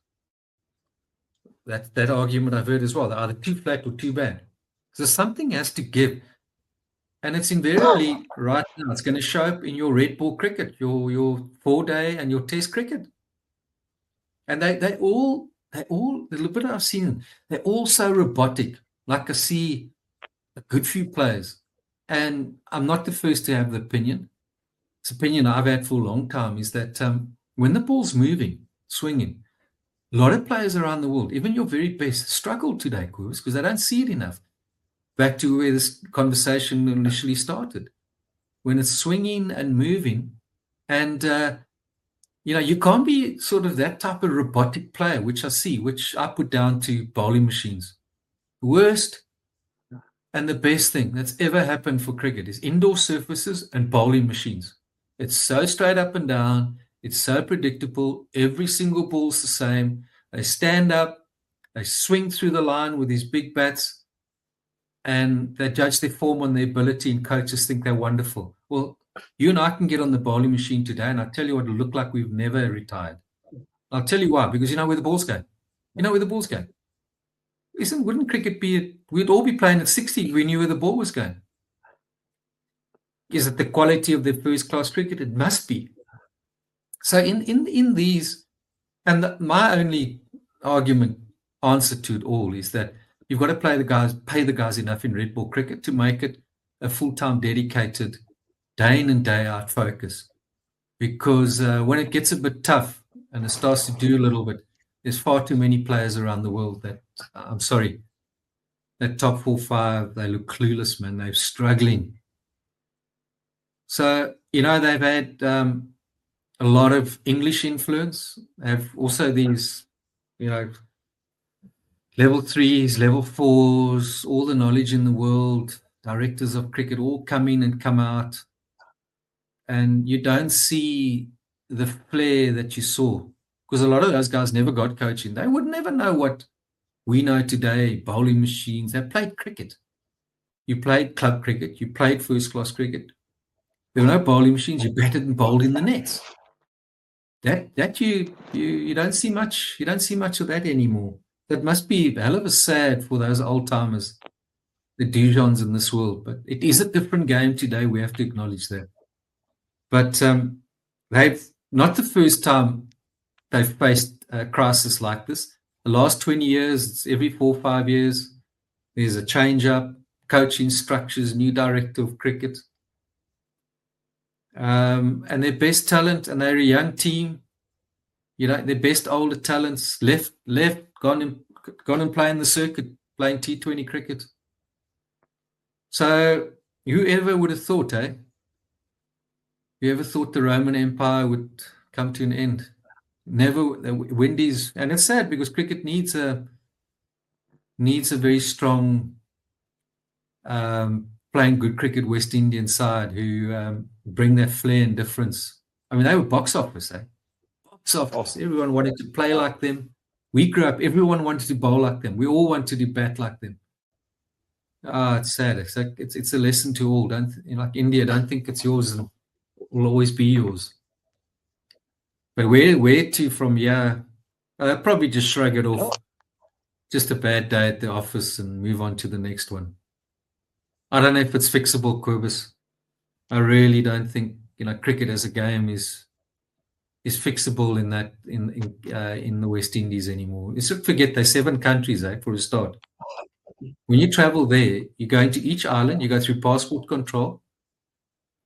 That argument I've heard as well. They're either too flat or too bad. So something has to give. And it's invariably right now. It's going to show up in your red ball cricket, your 4-day and your test cricket. And they all the little bit I've seen, they're all so robotic. Like I see a good few players. And I'm not the first to have the opinion. It's opinion I've had for a long time, is that when the ball's moving, swinging, a lot of players around the world, even your very best, struggle today, because they don't see it enough. Back to where this conversation initially started. When it's swinging and moving, and you can't be sort of that type of robotic player, which I put down to bowling machines. Worst and the best thing that's ever happened for cricket is indoor surfaces and bowling machines. It's so straight up and down. It's so predictable. Every single ball's the same. They stand up, they swing through the line with these big bats, and they judge their form on their ability, and coaches think they're wonderful. Well, you and I can get on the bowling machine today, and I'll tell you what, it'll look like we've never retired. I'll tell you why, because you know where the ball's going. You know where the ball's going. Wouldn't cricket we'd all be playing at 60 if we knew where the ball was going. Is it the quality of the first-class cricket? It must be. So in these, and my only answer to it all is that you've got to pay the guys enough in red ball cricket to make it a full-time, dedicated, day in and day out focus. Because when it gets a bit tough and it starts to do a little bit, there's far too many players around the world that, I'm sorry, that top 4-5, they look clueless, man. They're struggling. So, they've had a lot of English influence. They have also these, level 3s, level 4s, all the knowledge in the world, directors of cricket all come in and come out. And you don't see the flair that you saw. Because a lot of those guys never got coaching. They would never know what we know today, bowling machines. They played cricket. You played club cricket. You played first-class cricket. There were no bowling machines. You batted and bowled in the nets. That you don't see much. You don't see much of that anymore. That must be a hell of a sad for those old timers, the Dujons in this world. But it is a different game today. We have to acknowledge that. But they've not the first time they've faced a crisis like this. The last 20 years, it's every 4 or 5 years, there's a change up, coaching structures, new director of cricket. And their best talent, and they're a young team, their best older talents left, gone and playing the circuit, playing T20 cricket. So whoever would have thought, Whoever thought the Roman Empire would come to an end? Never. The Windies, and it's sad because cricket needs a very strong, playing good cricket West Indian side who bring that flair and difference. I mean, they were box office, Box office. Everyone wanted to play like them. We grew up, everyone wanted to bowl like them. We all wanted to bat like them. It's sad. It's like it's a lesson to all. Don't like India. Don't think it's yours and will always be yours. But where to from here? I'll probably just shrug it off. Just a bad day at the office and move on to the next one. I don't know if it's fixable, Quibus. I really don't think cricket as a game is fixable in that in the West Indies anymore. Let's not forget there's 7 countries, for a start. When you travel there, you go into each island, you go through passport control.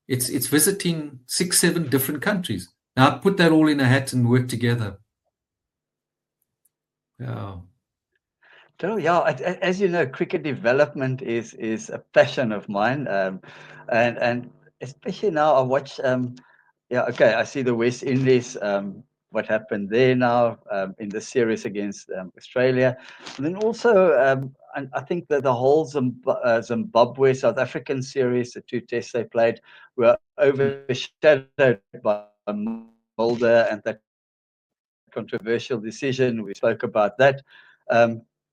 It's visiting 6, 7 different countries. Now put that all in a hat and work together. Yeah. Yeah, as you know, cricket development is a passion of mine, and especially now I watch. I see the West Indies. What happened there now in the series against Australia, and then also and I think that the whole Zimbabwe South African series, the 2 tests they played, were overshadowed by Mulder and that controversial decision. We spoke about that.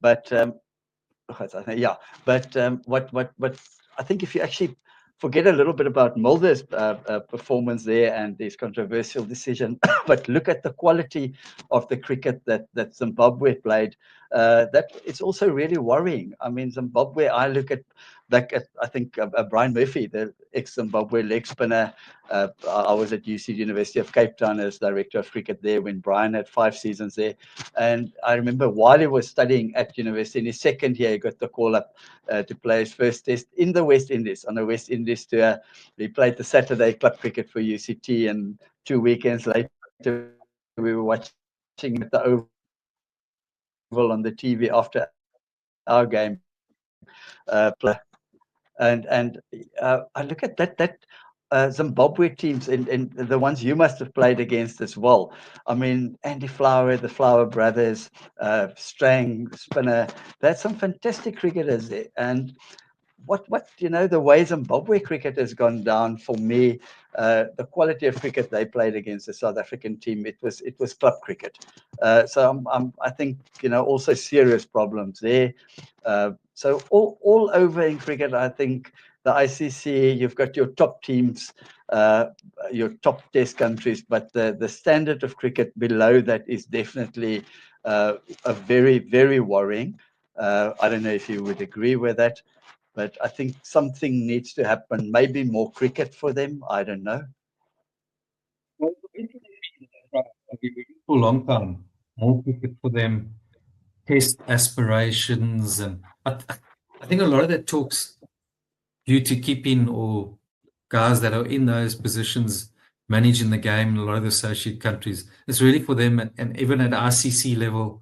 But what I think if you actually forget a little bit about Mulder's performance there and his controversial decision, but look at the quality of the cricket that Zimbabwe played, that it's also really worrying. I mean, Zimbabwe, I look at back at, I think, Brian Murphy, the ex-Zimbabwe leg spinner. I was at UC University of Cape Town as director of cricket there when Brian had 5 seasons there. And I remember while he was studying at university, in his second year, he got the call up to play his first test in the West Indies, on a West Indies tour. He played the Saturday club cricket for UCT, and 2 weekends later, we were watching him at the Oval on the TV after our game. And I look at that Zimbabwe teams and the ones you must have played against as well. I mean, Andy Flower, the Flower brothers, Strang, Spinner, that's some fantastic cricketers there. And what the way Zimbabwe cricket has gone down for me, the quality of cricket they played against the South African team, it was club cricket. So I think also serious problems there. So all over in cricket, I think the ICC, you've got your top teams, your top test countries, but the standard of cricket below that is definitely a very, very worrying. I don't know if you would agree with that, but I think something needs to happen. Maybe more cricket for them. I don't know. For a long time, more cricket for them, test aspirations, and I think a lot of that talks due to keeping or guys that are in those positions managing the game in a lot of the associate countries. It's really for them, and even at ICC level,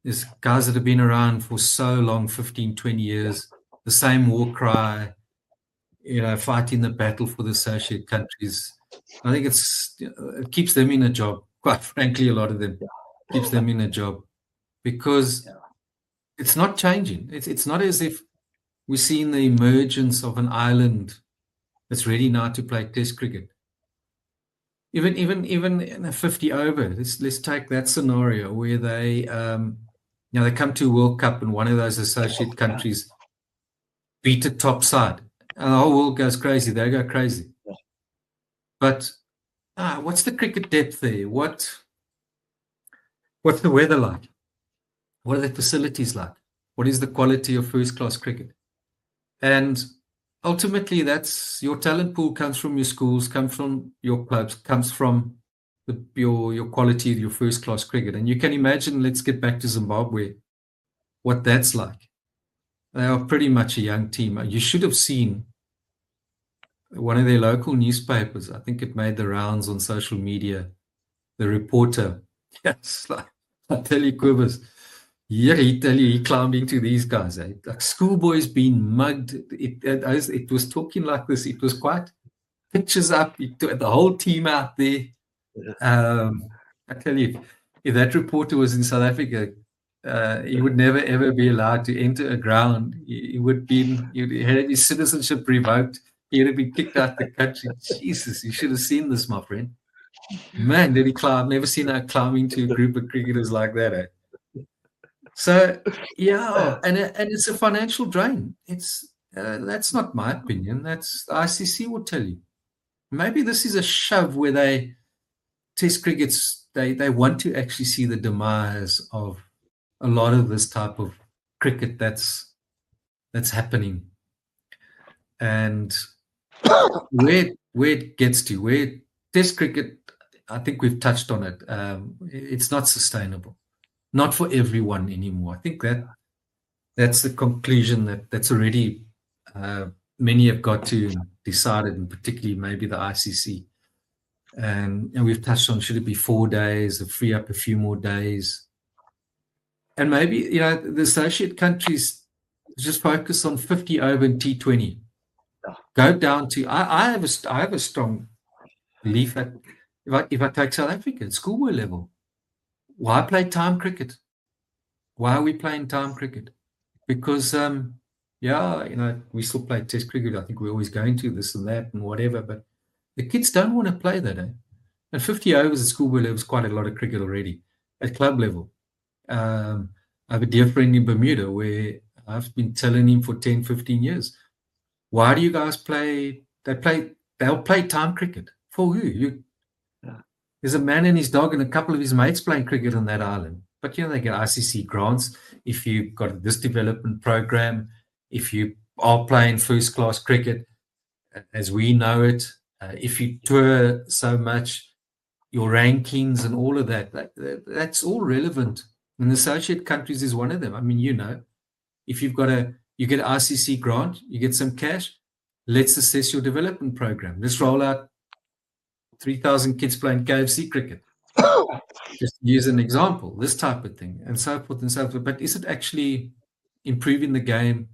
There's guys that have been around for so long, 15, 20 years, the same war cry, fighting the battle for the associate countries. I think it keeps them in a job. Quite frankly, a lot of them keeps them in a job because it's not changing. It's not as if we're seeing the emergence of an island that's ready now to play Test cricket. Even in a 50 over, let's take that scenario where they they come to World Cup and one of those associate countries beat a top side. And the whole world goes crazy. They go crazy. But what's the cricket depth there? What's the weather like? What are the facilities like? What is the quality of first-class cricket? And ultimately, that's your talent pool comes from your schools, comes from your clubs, comes from your quality of your first-class cricket. And you can imagine, let's get back to Zimbabwe, what that's like. They are pretty much a young team. You should have seen one of their local newspapers. I think it made the rounds on social media. The reporter, yes, like, I tell you, Quivers, yeah, he climbed into these guys. Like schoolboys being mugged. It was talking like this. It was quite pictures up. The whole team out there. I tell you, if that reporter was in South Africa, he would never ever be allowed to enter a ground. He would had his citizenship revoked. He would have been kicked out the country. Jesus, you should have seen this, my friend. Man, did he climb? Never seen her climbing to a group of cricketers like that. Eh? So yeah, and it's a financial drain. It's that's not my opinion. That's the ICC will tell you. Maybe this is a shove where they Test crickets. They want to actually see the demise of a lot of this type of cricket that's happening, and where it gets to where Test cricket. I think we've touched on it. It's not sustainable. Not for everyone anymore. I think that's the conclusion that's already many have got to and decided, and particularly maybe the ICC. And we've touched on, should it be 4 days, or free up a few more days? And maybe, the associate countries just focus on 50 over and T20. Go down to, I have a strong belief that if I take South Africa at schoolboy level, why play time cricket? Why are we playing time cricket? Because, we still play Test cricket. I think we're always going to this and that and whatever, but the kids don't want to play that. And 50 overs at schoolboy level is quite a lot of cricket already. At club level, I have a dear friend in Bermuda where I've been telling him for 10, 15 years, why do you guys play? They'll play time cricket. For who? There's a man and his dog and a couple of his mates playing cricket on that island. But, they get ICC grants if you've got this development program, if you are playing first-class cricket, as we know it, if you tour so much, your rankings and all of that's all relevant. And the associate countries is one of them. I mean, if you get an ICC grant, you get some cash, let's assess your development program. Let's roll out 3,000 kids playing KFC cricket. Just use an example, this type of thing, and so forth and so forth. But is it actually improving the game?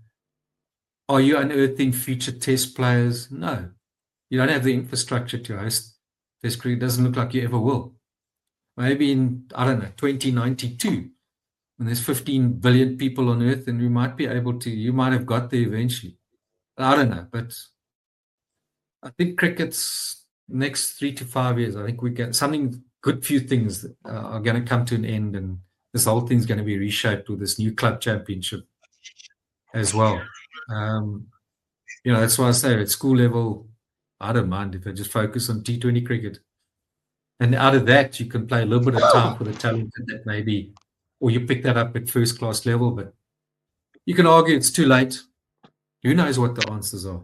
Are you unearthing future Test players? No. You don't have the infrastructure to host Test cricket. It doesn't look like you ever will. Maybe in, 2092, when there's 15 billion people on Earth, and you might have got there eventually. I don't know, but I think cricket's next 3 to 5 years, I think we get something. Good few things are going to come to an end, and this whole thing's going to be reshaped with this new club championship as well. That's why I say at school level, I don't mind if I just focus on T20 cricket. And out of that, you can play a little bit of time for the talented that maybe, or you pick that up at first class level, but you can argue it's too late. Who knows what the answers are?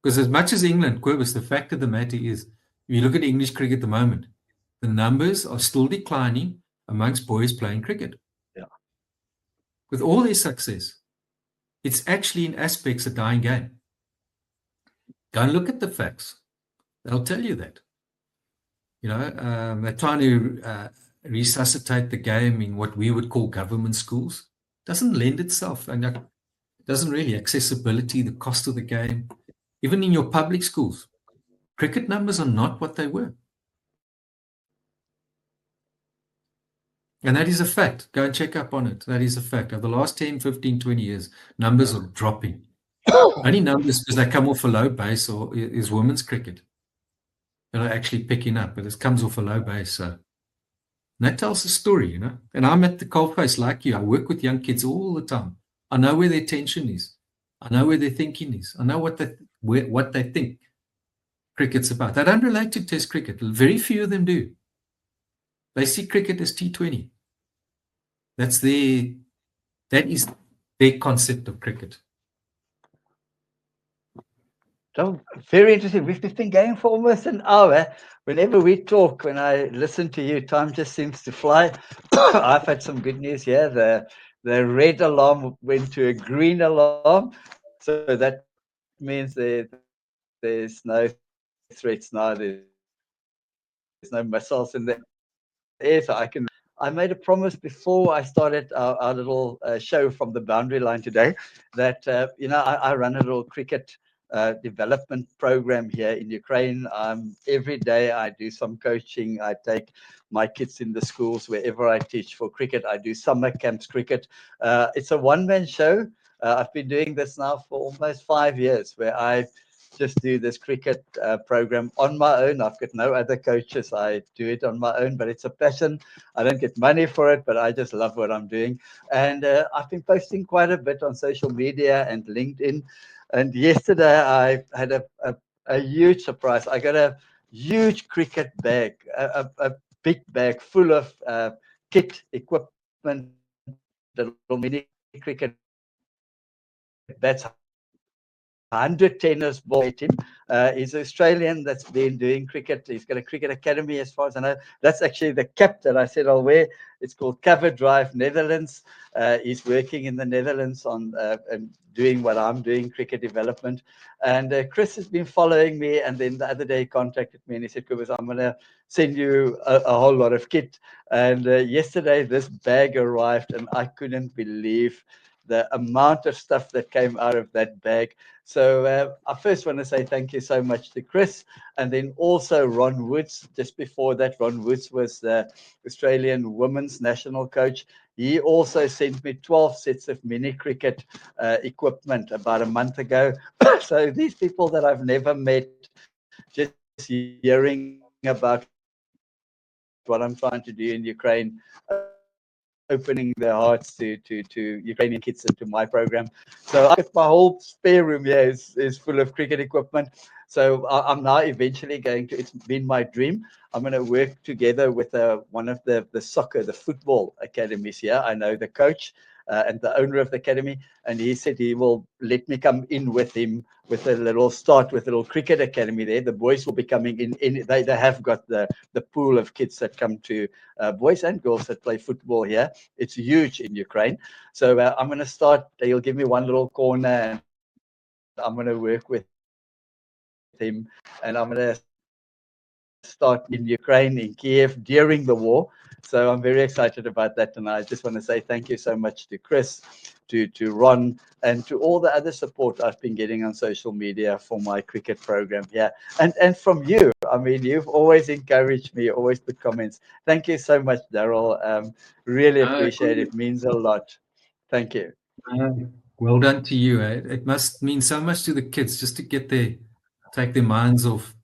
Because as much as England, Quibus, the fact of the matter is, if you look at English cricket at the moment, the numbers are still declining amongst boys playing cricket. Yeah. With all their success, it's actually in aspects a dying game. Go and look at the facts. They'll tell you that. They're trying to resuscitate the game in what we would call government schools doesn't lend itself, and it doesn't really. Accessibility, the cost of the game, even in your public schools, cricket numbers are not what they were. And that is a fact. Go and check up on it. That is a fact. Over the last 10, 15, 20 years, numbers are dropping. Only numbers because they come off a low base or is women's cricket that are actually picking up, but it comes off a low base. So and that tells a story, you know. And I'm at the coalface like you. I work with young kids all the time. I know where their tension is. I know where their thinking is. I know what they think cricket's about. They don't relate to Test cricket. Very few of them do. They see cricket as T20. That is their concept of cricket. So very interesting. We've been going for almost an hour. Whenever we talk, when I listen to you, time just seems to fly. I've had some good news here. The red alarm went to a green alarm, so that means there's no threats now. There's no missiles in the air, so I can relax. I made a promise before I started our little show from the boundary line today that I run a little cricket development program here in Ukraine. Every day I do some coaching. I take my kids in the schools wherever I teach for cricket. I do summer camps cricket. It's a one-man show. I've been doing this now for almost 5 years, where I just do this cricket program on my own. I've got no other coaches. I do it on my own, but it's a passion. I don't get money for it, but I just love what I'm doing. And I've been posting quite a bit on social media and LinkedIn. And yesterday I had a huge surprise. I got a huge cricket bag, a big bag full of kit equipment, little mini cricket bats, 100 tennis balls. He's an Australian that's been doing cricket. He's got a cricket academy, as far as I know. That's actually the cap that I said I'll wear. It's called Cover Drive Netherlands. He's working in the Netherlands on and doing what I'm doing, cricket development. And Chris has been following me. And then the other day he contacted me and he said, Kubus, I'm going to send you a whole lot of kit. And yesterday this bag arrived and I couldn't believe the amount of stuff that came out of that bag. So I first want to say thank you so much to Chris, and then also Ron Woods. Just before that, Ron Woods was the Australian women's national coach. He also sent me 12 sets of mini cricket equipment about a month ago. So these people that I've never met, just hearing about what I'm trying to do in Ukraine, opening their hearts to Ukrainian kids into my program. So I've got my whole spare room here is full of cricket equipment. So I'm now eventually going to, it's been my dream. I'm going to work together with one of the soccer, the football academies here. I know the coach and the owner of the academy, and he said he will let me come in with him with a little start with a little cricket academy there. The boys will be coming in they have got the pool of kids that come to boys and girls that play football here. It's huge in Ukraine. So I'm going to start. He'll give me one little corner and I'm going to work with him, and I'm going to start in Ukraine, in Kiev, during the war. So I'm very excited about that, and I just want to say thank you so much to Chris, to Ron, and to all the other support I've been getting on social media for my cricket program. Yeah, and from you. I mean, you've always encouraged me, always put comments. Thank you so much, Daryl. Really appreciate it. Means a lot. Thank you. Well done to you. It must mean so much to the kids just to take their minds off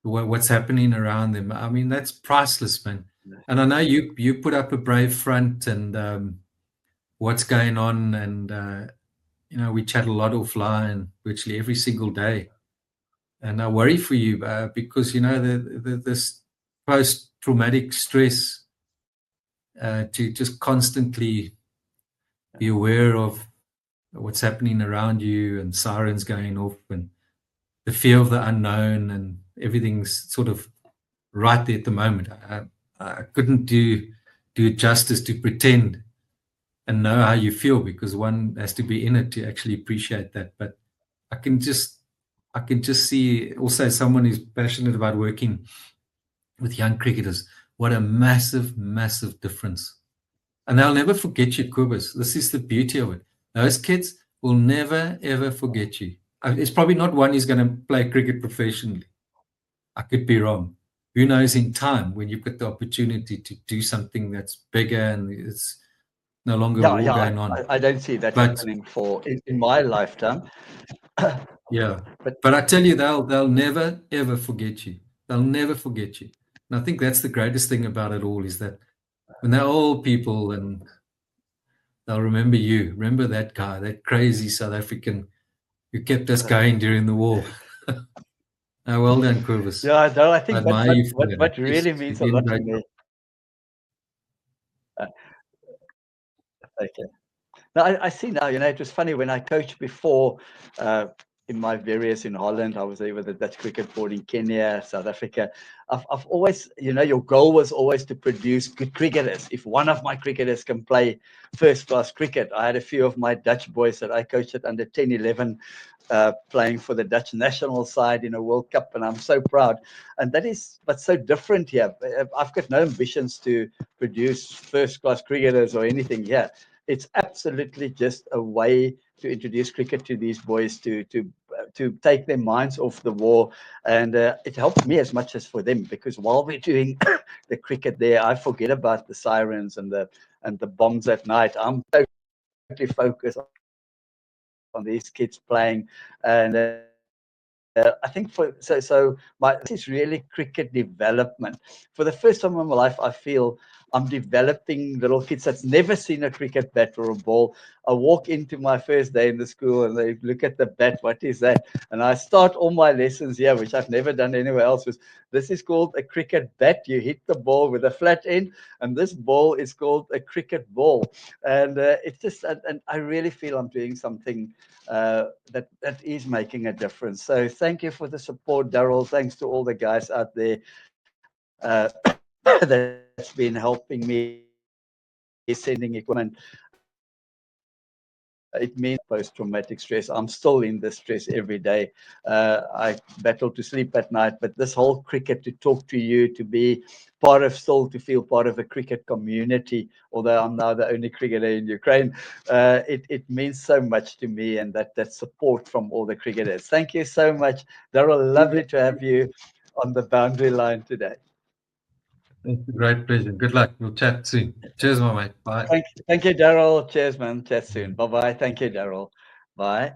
what's happening around them. I mean, that's priceless, man. And I know you put up a brave front and what's going on, and we chat a lot offline virtually every single day. And I worry for you because this post-traumatic stress to just constantly be aware of what's happening around you and sirens going off and the fear of the unknown and everything's sort of right there at the moment. I couldn't do justice to pretend and know how you feel, because one has to be in it to actually appreciate that. But I can just see also someone who's passionate about working with young cricketers, What a massive, massive difference. And they'll never forget you, Cobus. This is the beauty of it. Those kids will never, ever forget you. It's probably not one who's going to play cricket professionally. I could be wrong. Who knows in time when you've got the opportunity to do something that's bigger and it's no longer war Yeah, going on. I don't see that But happening in my lifetime. yeah, But but I tell you, they'll never ever forget you. They'll never forget you. And I think that's the greatest thing about it all is that when they're old people and they'll remember you. Remember that guy, that crazy South African who kept us going during the war. Well done, Corvus. yeah, no, I I think admire you for that. what really means a You're doing lot to great. me. Uh, okay. Now, I see now, it was funny when I coached before in my various in Holland. I was there with the Dutch cricket board in Kenya, South Africa. I've always, your goal was always to produce good cricketers. If one of my cricketers can play first class cricket, I had a few of my Dutch boys that I coached at under 10, 11, playing for the Dutch national side in a World Cup, and I'm so proud. And that is what's so different here. I've got no ambitions to produce first class cricketers or anything here. It's absolutely just a way to introduce cricket to these boys, to take their minds off the war, and it helped me as much as for them, because while we're doing the cricket there, I forget about the sirens and the bombs at night. I'm totally focused on these kids playing, and I think this is really cricket development. For the first time in my life, I feel I'm developing little kids that's never seen a cricket bat or a ball. I walk into my first day in the school and they look at the bat. What is that? And I start all my lessons here, which I've never done anywhere else. This is called a cricket bat. You hit the ball with a flat end, and this ball is called a cricket ball. And it's just, and I really feel I'm doing something that is making a difference. So thank you for the support, Daryll. Thanks to all the guys out there that's been helping me, sending equipment. It means post-traumatic stress. I'm still in this stress every day. I battle to sleep at night, but this whole cricket, to talk to you, to be to feel part of a cricket community, although I'm now the only cricketer in Ukraine, it means so much to me, and that support from all the cricketers. Thank you so much, Daryll. Lovely to have you on the boundary line today. It's a great pleasure. Good luck. We'll chat soon. Cheers, my mate. Bye. Thank you, Daryll. Cheers, man. Chat soon. Bye bye. Thank you, Daryll. Bye.